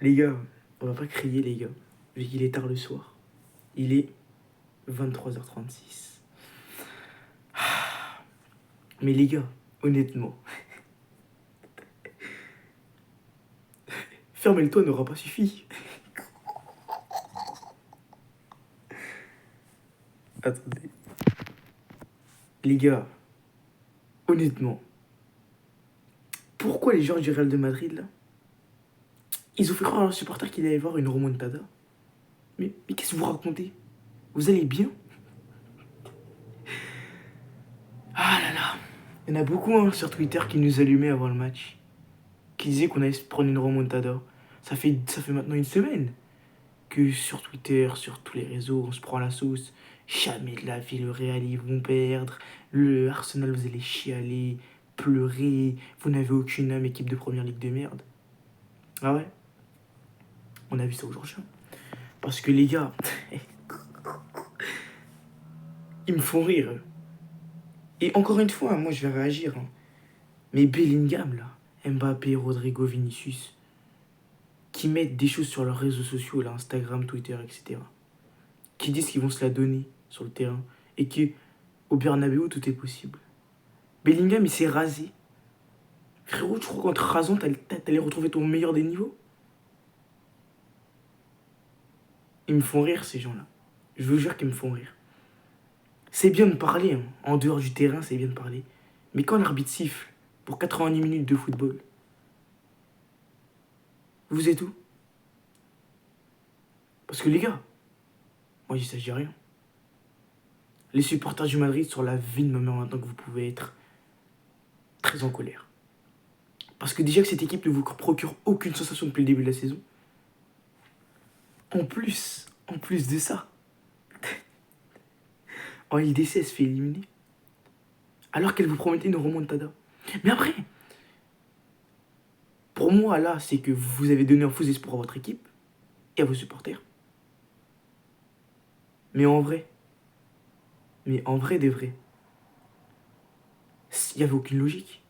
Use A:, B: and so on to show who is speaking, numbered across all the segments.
A: Les gars, on va pas crier, les gars, vu qu'il est tard le soir. Il est 23h36. Mais les gars, honnêtement, fermer le toit n'aura pas suffi. Attendez. Les gars, honnêtement, pourquoi les joueurs du Real de Madrid, là, ils ont fait croire à leurs supporters qu'il allait y avoir une remontada? Mais qu'est-ce que vous racontez? Vous allez bien? Ah là là. Il y en a beaucoup sur Twitter qui nous allumaient avant le match. Qui disaient qu'on allait se prendre une remontada. Ça fait maintenant une semaine que sur Twitter, sur tous les réseaux, on se prend la sauce. Jamais de la vie, le Real, ils vont perdre. Le Arsenal, vous allez chialer, pleurer. Vous n'avez aucune âme, équipe de première ligue de merde. Ah ouais? On a vu ça aujourd'hui. Parce que les gars, ils me font rire. Et encore une fois, moi je vais réagir. Mais Bellingham, là, Mbappé, Rodrigo, Vinicius, qui mettent des choses sur leurs réseaux sociaux, là, Instagram, Twitter, etc. Qui disent qu'ils vont se la donner sur le terrain. Et qu'au Bernabeu, tout est possible. Bellingham, il s'est rasé. Frérot, tu crois qu'en te rasant, t'allais retrouver ton meilleur des niveaux? Ils me font rire, ces gens-là. Je vous jure qu'ils me font rire. C'est bien de parler, hein. En dehors du terrain, c'est bien de parler. Mais quand l'arbitre siffle pour 90 minutes de football, vous êtes où? Parce que les gars, moi il s'agit de rien. Les supporters du Madrid, sur la vie de ma mère maintenant que vous pouvez être très en colère. Parce que déjà que cette équipe ne vous procure aucune sensation depuis le début de la saison. En plus de ça, en LDC, elle se fait éliminer. Alors qu'elle vous promettait une remontada. Mais après, pour moi, là, c'est que vous avez donné un faux espoir à votre équipe et à vos supporters. Mais en vrai de vrai, il n'y avait aucune logique.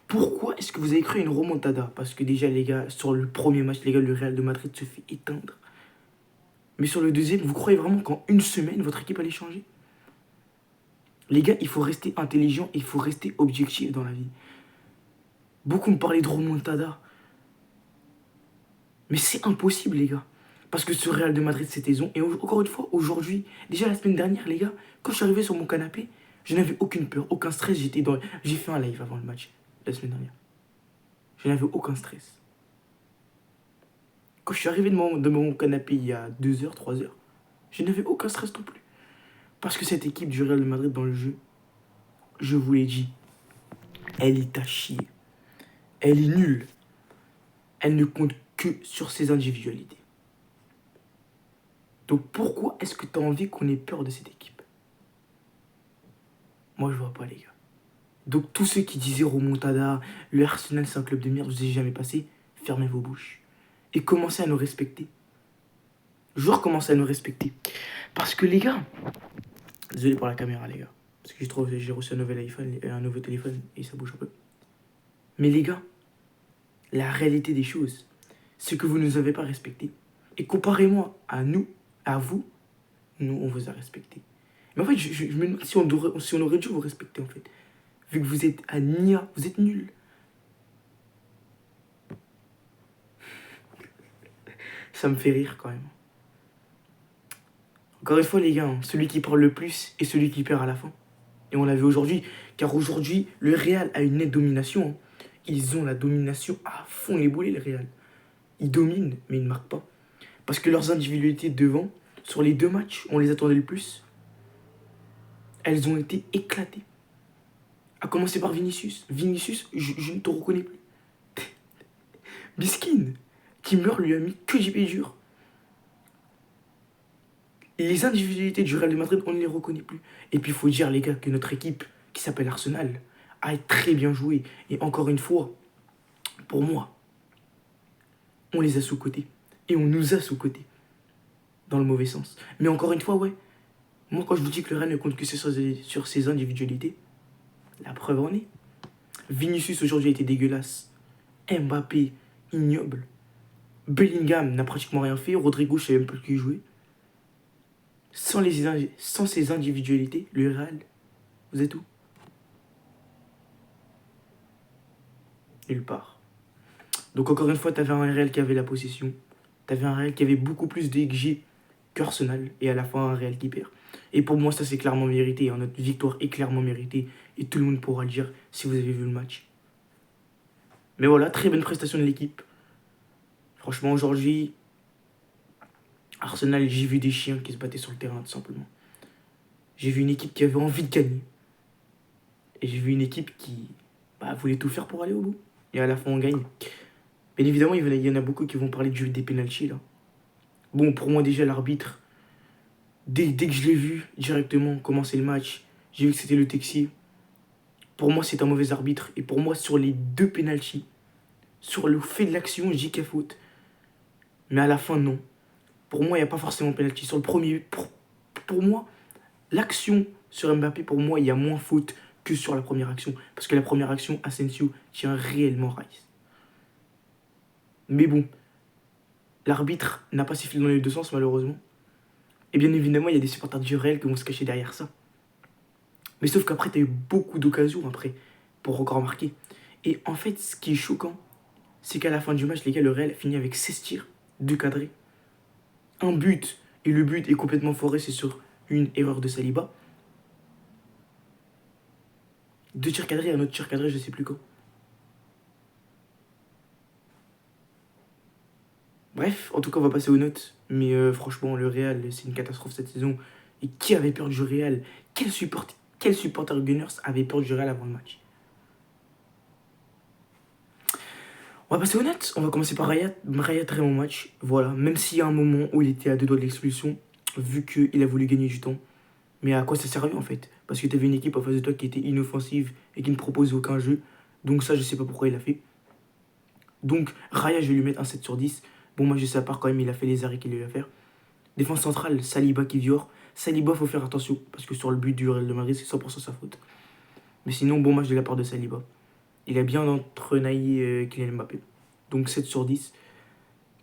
A: Pourquoi est-ce que vous avez cru à une remontada? Parce que déjà, les gars, sur le premier match, les gars, le Real de Madrid se fait éteindre. Mais sur le deuxième, vous croyez vraiment qu'en une semaine, votre équipe allait changer? Les gars, il faut rester intelligent, il faut rester objectif dans la vie. Beaucoup me parlaient de remontada. Mais c'est impossible, les gars. Parce que ce Real de Madrid, c'est saison. Et encore une fois, aujourd'hui, déjà la semaine dernière, les gars, quand je suis arrivé sur mon canapé, je n'avais aucune peur, aucun stress. J'ai fait un live avant le match, la semaine dernière. Je n'avais aucun stress. Quand je suis arrivé de mon canapé il y a 2 heures, 3 heures, je n'avais aucun stress non plus. Parce que cette équipe du Real de Madrid dans le jeu, je vous l'ai dit, elle est à chier. Elle est nulle. Elle ne compte que sur ses individualités. Donc pourquoi est-ce que tu as envie qu'on ait peur de cette équipe? Moi, je vois pas, les gars. Donc tous ceux qui disaient remontada, le Arsenal c'est un club de merde, je vous ai jamais passé, fermez vos bouches. Et commencez à nous respecter. Joueurs, commencez à nous respecter. Parce que les gars, désolé pour la caméra, les gars. Parce que j'ai reçu un nouveau téléphone et ça bouge un peu. Mais les gars, la réalité des choses, c'est que vous ne nous avez pas respectés. Et comparez-moi à nous, à vous, nous, on vous a respecté. Mais en fait, je me demande si on aurait dû vous respecter, en fait. Vu que vous êtes à Nia, vous êtes nuls. Ça me fait rire, quand même. Encore une fois, les gars, celui qui parle le plus est celui qui perd à la fin. Et on l'a vu aujourd'hui, car aujourd'hui, le Real a une nette domination. Ils ont la domination à fond les boulets, le Real. Ils dominent, mais ils ne marquent pas. Parce que leurs individualités devant, sur les 2 matchs, on les attendait le plus. Elles ont été éclatées. À commencer par Vinicius. Vinicius, je ne te reconnais plus. Biskin, qui meurt, lui a mis que du pied dur. Les individualités du Real de Madrid, on ne les reconnaît plus. Et puis il faut dire, les gars, que notre équipe, qui s'appelle Arsenal, a très bien joué. Et encore une fois, pour moi, on les a sous-cotés. Et on nous a sous-cotés. Dans le mauvais sens. Mais encore une fois, ouais. Moi, quand je vous dis que le Real ne compte que sur ses individualités, la preuve en est. Vinicius, aujourd'hui, a été dégueulasse. Mbappé, ignoble. Bellingham n'a pratiquement rien fait. Rodrigo, je ne savais même pas qui jouait. Sans ses individualités, le Real, vous êtes où? Nulle part. Donc encore une fois, tu avais un Real qui avait la possession. Tu avais un Real qui avait beaucoup plus de XG qu'Arsenal. Et à la fin, un Real qui perd. Et pour moi, ça c'est clairement mérité. Hein. Notre victoire est clairement méritée. Et tout le monde pourra le dire si vous avez vu le match. Mais voilà, très bonne prestation de l'équipe. Franchement, aujourd'hui, Arsenal, j'ai vu des chiens qui se battaient sur le terrain, tout simplement. J'ai vu une équipe qui avait envie de gagner. Et j'ai vu une équipe qui voulait tout faire pour aller au bout. Et à la fin, on gagne. Bien évidemment, il y en a beaucoup qui vont parler des pénaltys, là. Bon, pour moi, déjà, l'arbitre, dès que je l'ai vu directement commencer le match, j'ai vu que c'était le Texier. Pour moi, c'est un mauvais arbitre. Et pour moi, sur les deux pénaltys, sur le fait de l'action, j'ai qu'il y a faute. Mais à la fin, non. Pour moi, il n'y a pas forcément pénalty. Sur le premier, pour moi, l'action sur Mbappé, pour moi, il y a moins faute que sur la première action. Parce que la première action, Asensio tient réellement Rice. Mais bon, l'arbitre n'a pas sifflé dans les deux sens, malheureusement. Et bien évidemment, il y a des supporters du Real qui vont se cacher derrière ça. Mais sauf qu'après, tu as eu beaucoup d'occasions après pour encore marquer. Et en fait, ce qui est choquant, c'est qu'à la fin du match, les gars, le Real finit avec 16 tirs, 2 cadrés, un but. Et le but est complètement foré, c'est sur une erreur de Saliba. 2 tirs cadrés et un autre tir cadré, je sais plus quoi. Bref, en tout cas, on va passer aux notes. Mais franchement, le Real, c'est une catastrophe cette saison. Et qui avait peur du Real? Quel supporter Gunners avait peur du Real avant le match? On va passer aux notes. On va commencer par Raya. Raya, très bon match. Voilà. Même s'il y a un moment où il était à deux doigts de l'expulsion, vu qu'il a voulu gagner du temps. Mais à quoi ça servait en fait? Parce que tu avais une équipe en face de toi qui était inoffensive et qui ne proposait aucun jeu. Donc ça, je sais pas pourquoi il a fait. Donc Raya, je vais lui mettre un 7 sur 10. Bon, moi je sais à part quand même, il a fait les arrêts qu'il devait faire. Défense centrale, Saliba qui viore. Saliba, faut faire attention. Parce que sur le but du Real de Madrid, c'est 100% sa faute. Mais sinon, bon match de la part de Saliba. Il a bien entrenaillé Kylian Mbappé. Donc 7 sur 10.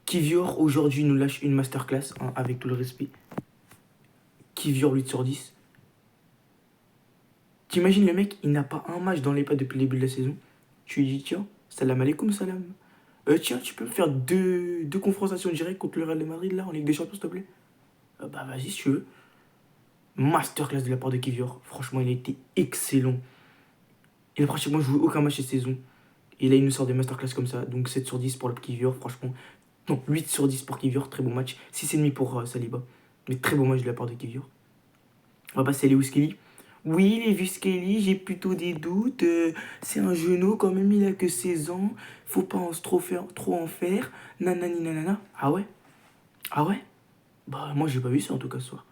A: Kivior, aujourd'hui, nous lâche une masterclass, hein, avec tout le respect. Kivior, 8 sur 10. T'imagines le mec, il n'a pas un match dans les pas depuis le début de la saison. Tu lui dis, tiens, salam alaikum, salam. Tiens, tu peux me faire deux confrontations directes contre le Real de Madrid, là, en Ligue des Champions, s'il te plaît? Bah, vas-y, si tu veux. Masterclass de la part de Kivior. Franchement, il a été excellent. Il a pratiquement joué aucun match cette saison. Et là, il nous sort des masterclass comme ça. Donc 7 sur 10 pour le Kivior, franchement. Non, 8 sur 10 pour Kivior, très bon match. 6,5 pour Saliba. Mais très bon match de la part de Kivior. On va passer à Lewis Kelly. Oui, Lewis Kelly, j'ai plutôt des doutes. C'est un genou, quand même, il a que 16 ans. Faut pas trop en faire. Nanani nanana. Ah ouais? Ah ouais? Bah, moi, j'ai pas vu ça en tout cas ce soir.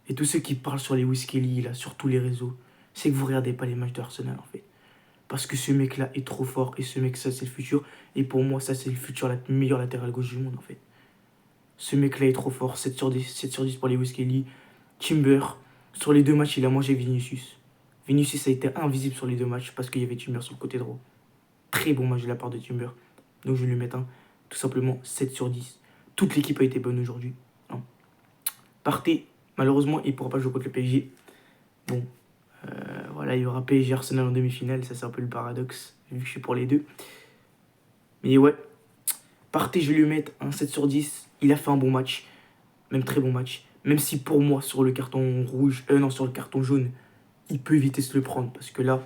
A: Et tous ceux qui parlent sur Lewis Kelly, là, sur tous les réseaux, c'est que vous regardez pas les matchs d'Arsenal en fait. Parce que ce mec-là est trop fort. Et ce mec, ça, c'est le futur. Et pour moi, ça, c'est le futur, la meilleure latérale gauche du monde en fait. Ce mec-là est trop fort. 7 sur 10, 7 sur 10 pour Lewis Kelly. Timber, sur les deux matchs, il a mangé Vinicius. Vinicius a été invisible sur les deux matchs parce qu'il y avait Timber sur le côté droit. Très bon match de la part de Timber. Donc je vais lui mettre un, tout simplement 7 sur 10. Toute l'équipe a été bonne aujourd'hui. Hein. Partey, malheureusement, il ne pourra pas jouer contre le PSG. Bon, voilà, il y aura PSG Arsenal en demi-finale. Ça, c'est un peu le paradoxe, vu que je suis pour les deux. Mais ouais, Partey, je vais lui mettre un 7 sur 10. Il a fait un bon match. Même très bon match. Même si pour moi, sur le carton rouge, non, sur le carton jaune, il peut éviter de se le prendre. Parce que là,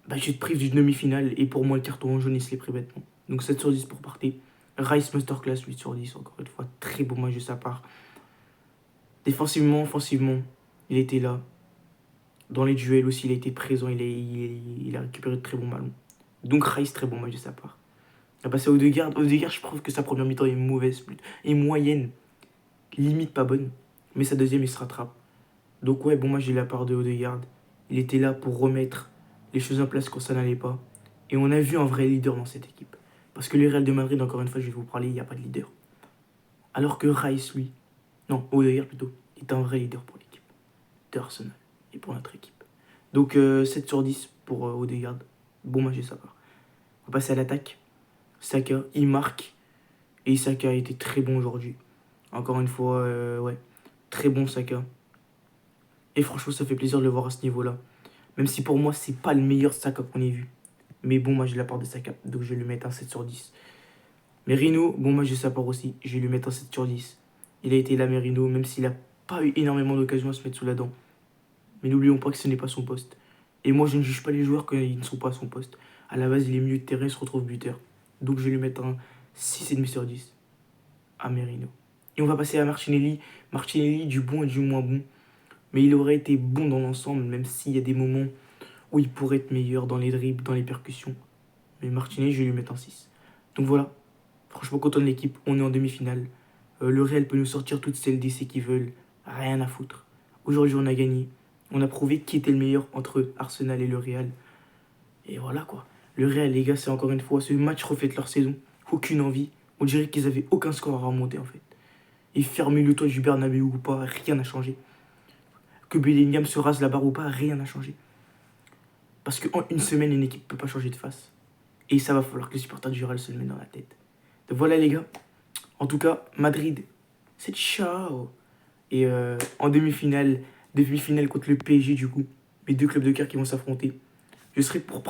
A: je te prive d'une demi-finale. Et pour moi, le carton jaune, il se l'est pris bêtement. Donc 7 sur 10 pour Partey. Rice Masterclass, 8 sur 10. Encore une fois, très beau match de sa part. Défensivement, offensivement, il était là. Dans les duels aussi, il a été présent. Il a récupéré de très bons ballons. Donc Rice, très bon match de sa part. On va passer au Odegaard. Odegaard, je trouve que sa première mi-temps est mauvaise. Et moyenne. Limite pas bonne. Mais sa deuxième, il se rattrape. Donc ouais, bon match de la part de Odegaard. Il était là pour remettre les choses en place quand ça n'allait pas. Et on a vu un vrai leader dans cette équipe. Parce que le Real de Madrid, encore une fois, je vais vous parler, il n'y a pas de leader. Alors que Rice, lui, non, Odegaard plutôt, est un vrai leader pour l'équipe de Arsenal et pour notre équipe. Donc 7 sur 10 pour Odegaard. Bon match de sa part. On va passer à l'attaque. Saka, il marque. Et Saka a été très bon aujourd'hui. Encore une fois, ouais, très bon Saka. Et franchement, ça fait plaisir de le voir à ce niveau-là. Même si pour moi, c'est pas le meilleur Saka qu'on ait vu. Mais bon, moi, j'ai la part de Saka. Donc, je vais lui mettre un 7/10. Merino, bon, moi, j'ai sa part aussi. Je vais lui mettre un 7/10. Il a été là, Merino, même s'il n'a pas eu énormément d'occasions à se mettre sous la dent. Mais n'oublions pas que ce n'est pas son poste. Et moi, je ne juge pas les joueurs quand ils ne sont pas à son poste. À la base, il est milieu de terrain, il se retrouve buteur. Donc, je vais lui mettre un 6,5/10 à Merino. Et on va passer à Martinelli. Martinelli, du bon et du moins bon. Mais il aurait été bon dans l'ensemble, même s'il y a des moments où il pourrait être meilleur dans les dribbles, dans les percussions. Mais Martinelli, je vais lui mettre un 6. Donc voilà, franchement, content de l'équipe, on est en demi-finale. Le Real peut nous sortir toutes celles d'essais qu'ils veulent, rien à foutre. Aujourd'hui, on a gagné. On a prouvé qui était le meilleur entre Arsenal et le Real. Et voilà quoi. Le Real, les gars, c'est encore une fois, ce match reflète leur saison. Aucune envie. On dirait qu'ils avaient aucun score à remonter en fait. Et fermer le toit du Bernabeu ou pas, rien n'a changé. Que Bellingham se rase la barre ou pas, rien n'a changé. Parce qu'en une semaine, une équipe ne peut pas changer de face. Et ça va falloir que les supporters du Real se le mettent dans la tête. Donc voilà les gars. En tout cas, Madrid, c'est ciao. Et en demi-finale contre le PSG du coup, mes deux clubs de cœur qui vont s'affronter. Je serai pour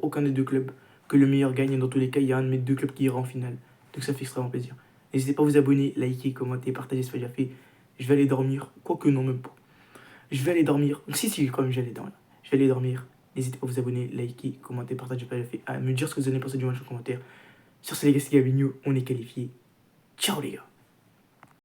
A: aucun des deux clubs. Que le meilleur gagne. Et dans tous les cas, il y a un de mes deux clubs qui ira en finale. Donc ça fait extrêmement plaisir. N'hésitez pas à vous abonner, liker, commenter, partager, c'est pas déjà fait. Je vais aller dormir. Quoique non, même pas. Je vais aller dormir. Si, quand même, j'allais dormir. Je vais aller dormir. N'hésitez pas à vous abonner, liker, commenter, partager, pas déjà fait. À me dire ce que vous avez pensé du match en commentaire. Sur ce les gars, c'est Gabigno. On est qualifié. Ciao les gars.